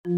Good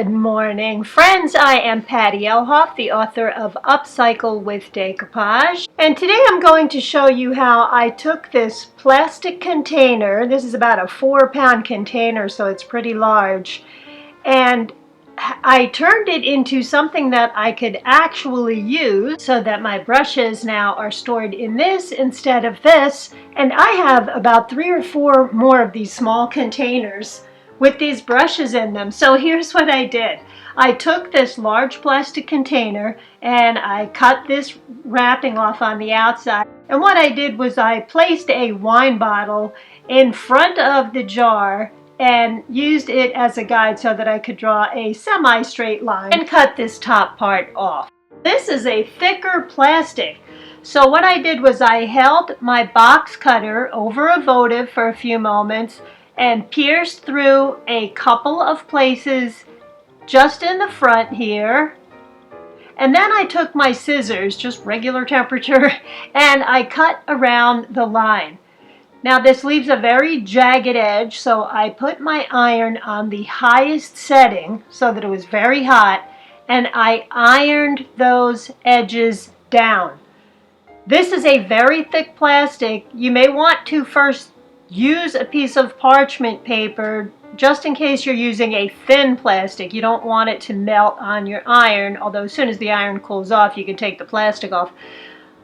morning, friends. I am Patty Elhoff, the author of Upcycled with Decoupage. And today I'm going to show you how I took this plastic container. This is about a 4-pound container, so it's pretty large. And I turned it into something that I could actually use so that my brushes now are stored in this instead of this. And I have about 3 or 4 more of these small containers with these brushes in them. So here's what I did. I took this large plastic container and I cut this wrapping off on the outside. And what I did was I placed a wine bottle in front of the jar and used it as a guide so that I could draw a semi-straight line and cut this top part off. This is a thicker plastic. So what I did was I held my box cutter over a votive for a few moments and pierced through a couple of places just in the front here. And then I took my scissors, just regular temperature, and I cut around the line. Now this leaves a very jagged edge, so I put my iron on the highest setting so that it was very hot, and I ironed those edges down. This is a very thick plastic. You may want to first use a piece of parchment paper just in case you're using a thin plastic. You don't want it to melt on your iron, although as soon as the iron cools off, you can take the plastic off.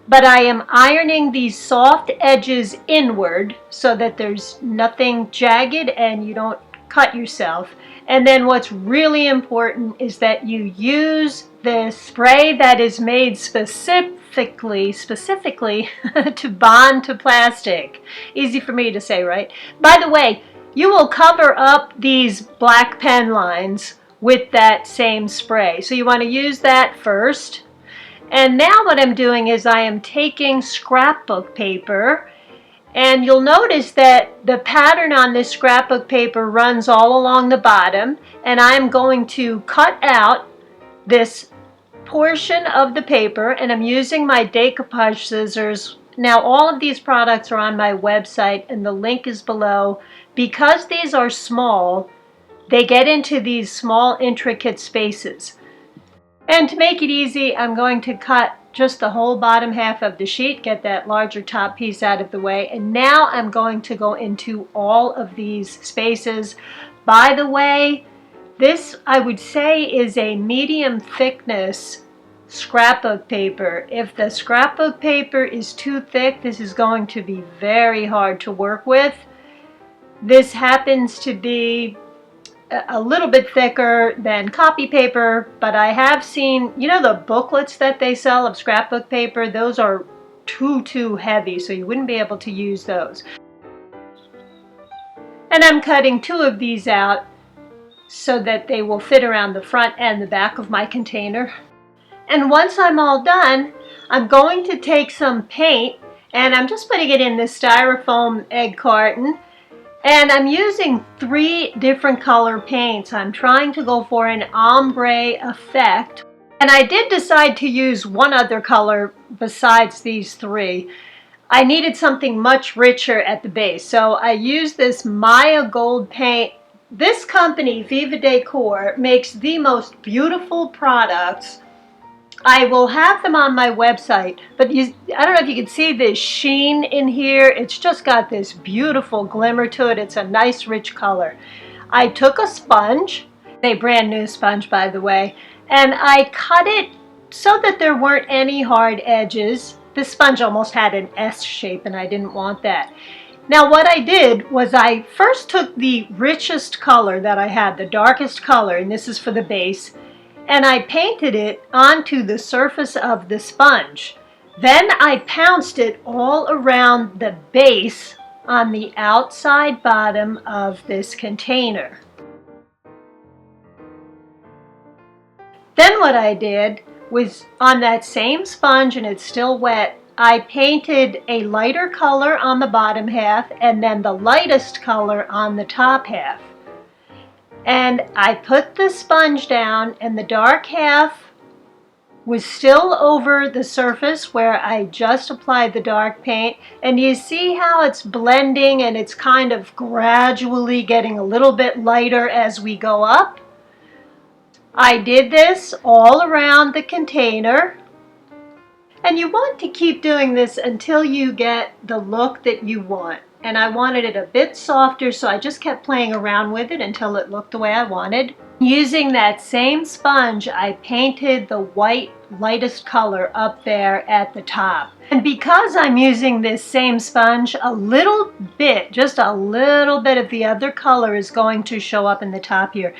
But I am ironing these soft edges inward so that there's nothing jagged and you don't cut yourself. And then what's really important is that you use this spray that is made specifically to bond to plastic. Easy for me to say, right? By the way, you will cover up these black pen lines with that same spray. So you want to use that first. And now what I'm doing is I am taking scrapbook paper, and you'll notice that the pattern on this scrapbook paper runs all along the bottom, and I'm going to cut out this portion of the paper, and I'm using my decoupage scissors. Now all of these products are on my website and the link is below. Because these are small, they get into these small intricate spaces. And to make it easy, I'm going to cut just the whole bottom half of the sheet, get that larger top piece out of the way, and now I'm going to go into all of these spaces. By the way, this I would say is a medium thickness scrapbook paper. If the scrapbook paper is too thick, this is going to be very hard to work with. This happens to be a little bit thicker than copy paper, but I have seen, you know, the booklets that they sell of scrapbook paper, those are too heavy, so you wouldn't be able to use those. And I'm cutting 2 of these out so that they will fit around the front and the back of my container. And once I'm all done, I'm going to take some paint, and I'm just putting it in this styrofoam egg carton. And I'm using 3 different color paints. I'm trying to go for an ombre effect. And I did decide to use one other color besides these 3. I needed something much richer at the base. So I used this Maya gold paint. This company, Viva Decor, makes the most beautiful products. I will have them on my website, but I don't know if you can see this sheen in here. It's just got this beautiful glimmer to it. It's a nice rich color. I took a sponge, a brand new sponge by the way, and I cut it so that there weren't any hard edges. The sponge almost had an S shape and I didn't want that. Now what I did was I first took the richest color that I had, the darkest color, and this is for the base, and I painted it onto the surface of the sponge. Then I pounced it all around the base on the outside bottom of this container. Then what I did was on that same sponge, and it's still wet, I painted a lighter color on the bottom half and then the lightest color on the top half. And I put the sponge down and the dark half was still over the surface where I just applied the dark paint. And you see how it's blending and it's kind of gradually getting a little bit lighter as we go up. I did this all around the container. And you want to keep doing this until you get the look that you want. And I wanted it a bit softer, so I just kept playing around with it until it looked the way I wanted. Using that same sponge, I painted the white lightest color up there at the top. And because I'm using this same sponge, a little bit, just a little bit of the other color is going to show up in the top here.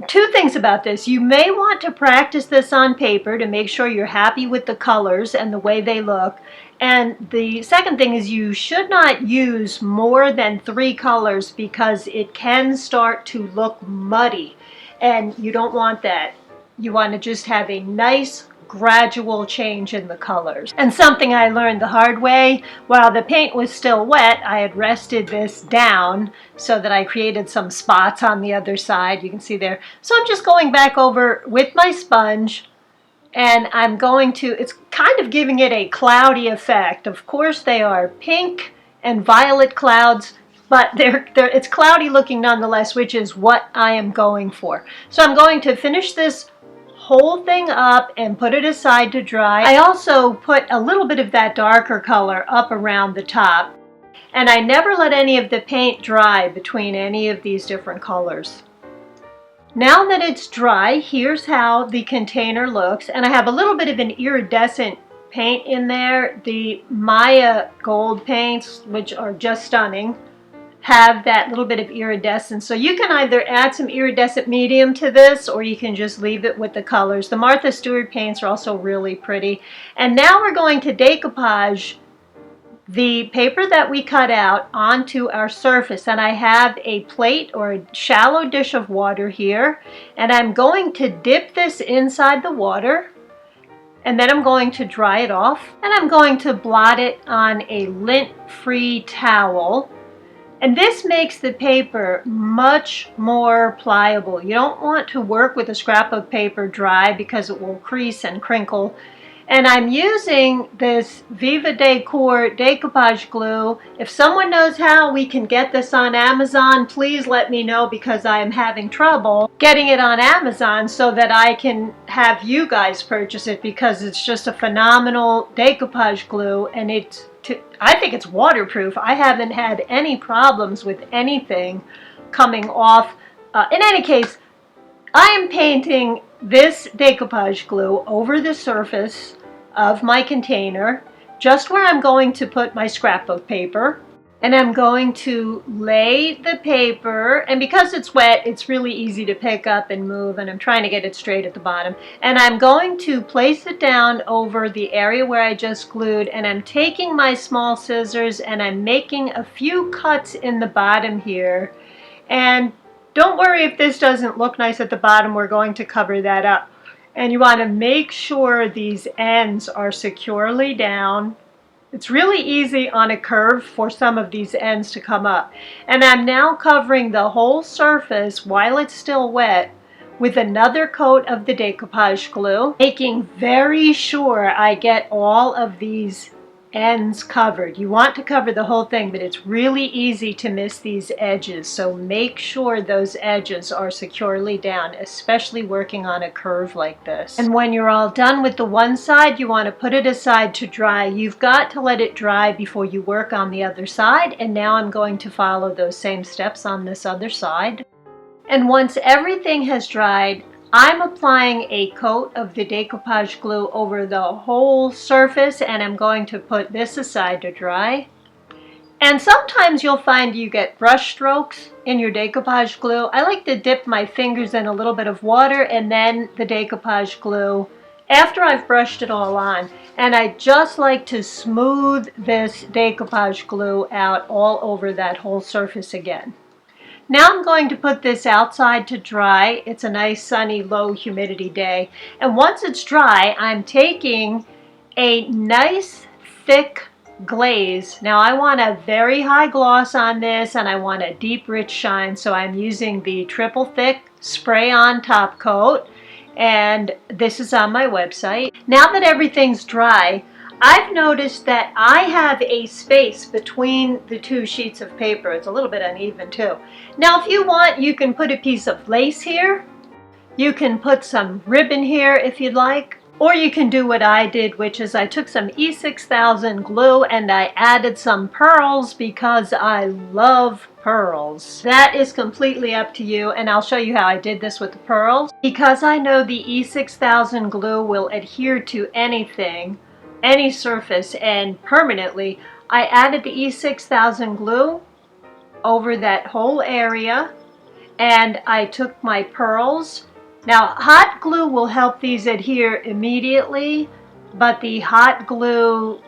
Two things about this. You may want to practice this on paper to make sure you're happy with the colors and the way they look. And the second thing is you should not use more than 3 colors because it can start to look muddy. And you don't want that. You want to just have a nice gradual change in the colors. And something I learned the hard way, while the paint was still wet, I had rested this down so that I created some spots on the other side. You can see there. So I'm just going back over with my sponge and I'm going to, it's kind of giving it a cloudy effect. Of course they are pink and violet clouds, but it's cloudy looking nonetheless, which is what I am going for. So I'm going to finish this whole thing up and put it aside to dry. I also put a little bit of that darker color up around the top, and I never let any of the paint dry between any of these different colors. Now that it's dry, here's how the container looks, and I have a little bit of an iridescent paint in there. The Maya gold paints, which are just stunning, have that little bit of iridescence. So you can either add some iridescent medium to this or you can just leave it with the colors. The Martha Stewart paints are also really pretty. And now we're going to decoupage the paper that we cut out onto our surface. And I have a plate or a shallow dish of water here. And I'm going to dip this inside the water. And then I'm going to dry it off. And I'm going to blot it on a lint-free towel. And this makes the paper much more pliable. You don't want to work with a scrapbook paper dry because it will crease and crinkle. And I'm using this Viva Decor decoupage glue. If someone knows how we can get this on Amazon, please let me know because I am having trouble getting it on Amazon so that I can have you guys purchase it because it's just a phenomenal decoupage glue and I think it's waterproof. I haven't had any problems with anything coming off. In any case, I am painting this decoupage glue over the surface of my container, just where I'm going to put my scrapbook paper. And I'm going to lay the paper, and because it's wet, it's really easy to pick up and move, and I'm trying to get it straight at the bottom. And I'm going to place it down over the area where I just glued, and I'm taking my small scissors and I'm making a few cuts in the bottom here. And don't worry if this doesn't look nice at the bottom, we're going to cover that up. And you want to make sure these ends are securely down. It's really easy on a curve for some of these ends to come up. And I'm now covering the whole surface while it's still wet with another coat of the decoupage glue, making very sure I get all of these ends covered. You want to cover the whole thing, but it's really easy to miss these edges. So make sure those edges are securely down, especially working on a curve like this. And when you're all done with the one side, you want to put it aside to dry. You've got to let it dry before you work on the other side. And now I'm going to follow those same steps on this other side. And once everything has dried, I'm applying a coat of the decoupage glue over the whole surface, and I'm going to put this aside to dry. And sometimes you'll find you get brush strokes in your decoupage glue. I like to dip my fingers in a little bit of water and then the decoupage glue after I've brushed it all on. And I just like to smooth this decoupage glue out all over that whole surface again. Now I'm going to put this outside to dry. It's a nice sunny low humidity day. And once it's dry, I'm taking a nice thick glaze. Now I want a very high gloss on this and I want a deep rich shine. So I'm using the triple thick spray on top coat. And this is on my website. Now that everything's dry, I've noticed that I have a space between the two sheets of paper. It's a little bit uneven too. Now if you want, you can put a piece of lace here. You can put some ribbon here if you'd like. Or you can do what I did, which is I took some E6000 glue and I added some pearls because I love pearls. That is completely up to you, and I'll show you how I did this with the pearls. Because I know the E6000 glue will adhere to anything, any surface, and permanently, I added the E6000 glue over that whole area, and I took my pearls. Now hot glue will help these adhere immediately, but the hot glue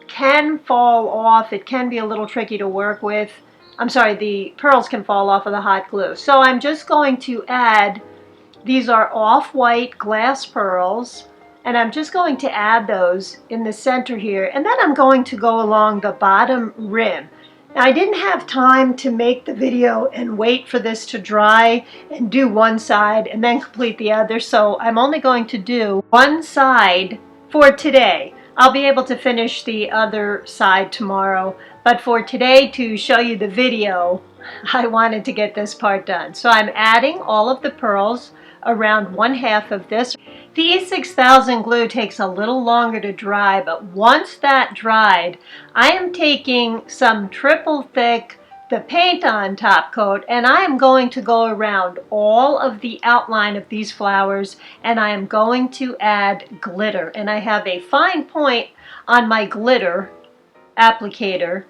can fall off. It can be a little tricky to work with. I'm sorry, the pearls can fall off of the hot glue. So I'm just going to add, these are off-white glass pearls, and I'm just going to add those in the center here, and then I'm going to go along the bottom rim. Now, I didn't have time to make the video and wait for this to dry and do one side and then complete the other, so I'm only going to do one side for today. I'll be able to finish the other side tomorrow, but for today, to show you the video, I wanted to get this part done. So I'm adding all of the pearls around 1/2 of this. The E6000 glue takes a little longer to dry, but once that dried, I am taking some triple thick, the paint on top coat, and I am going to go around all of the outline of these flowers, and I am going to add glitter. And I have a fine point on my glitter applicator.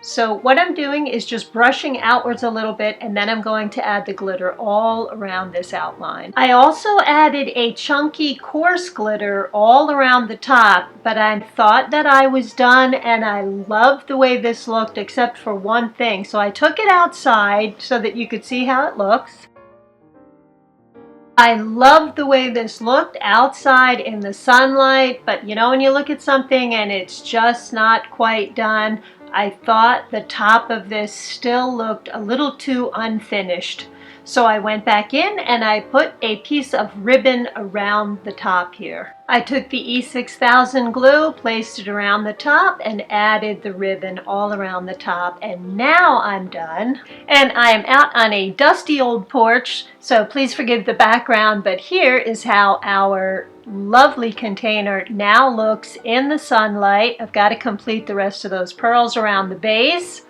So what I'm doing is just brushing outwards a little bit, and then I'm going to add the glitter all around this outline. I also added a chunky coarse glitter all around the top, but I thought that I was done and I loved the way this looked except for one thing. So I took it outside so that you could see how it looks. I love the way this looked outside in the sunlight, but you know when you look at something and it's just not quite done, I thought the top of this still looked a little too unfinished. So I went back in and I put a piece of ribbon around the top here. I took the E6000 glue, placed it around the top, and added the ribbon all around the top. And now I'm done. And I am out on a dusty old porch, so please forgive the background, but here is how our lovely container now looks in the sunlight. I've got to complete the rest of those pearls around the base.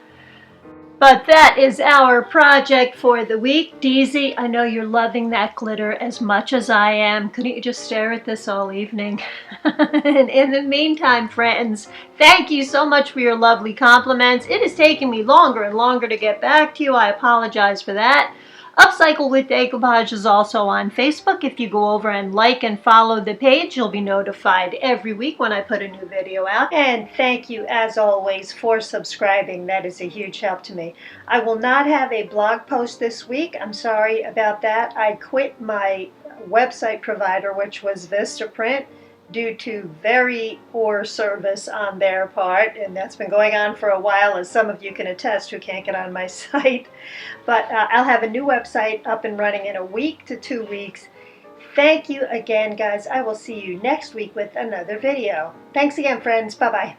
But that is our project for the week. Deezy, I know you're loving that glitter as much as I am. Couldn't you just stare at this all evening? And in the meantime, friends, thank you so much for your lovely compliments. It is taking me longer and longer to get back to you. I apologize for that. Upcycled with Decoupage is also on Facebook. If you go over and like and follow the page, you'll be notified every week when I put a new video out. And thank you, as always, for subscribing. That is a huge help to me. I will not have a blog post this week. I'm sorry about that. I quit my website provider, which was Vistaprint, due to very poor service on their part, and that's been going on for a while, as some of you can attest who can't get on my site. But I'll have a new website up and running in a week to 2 weeks. Thank you again, guys. I will see you next week with another video. Thanks again, friends. Bye-bye.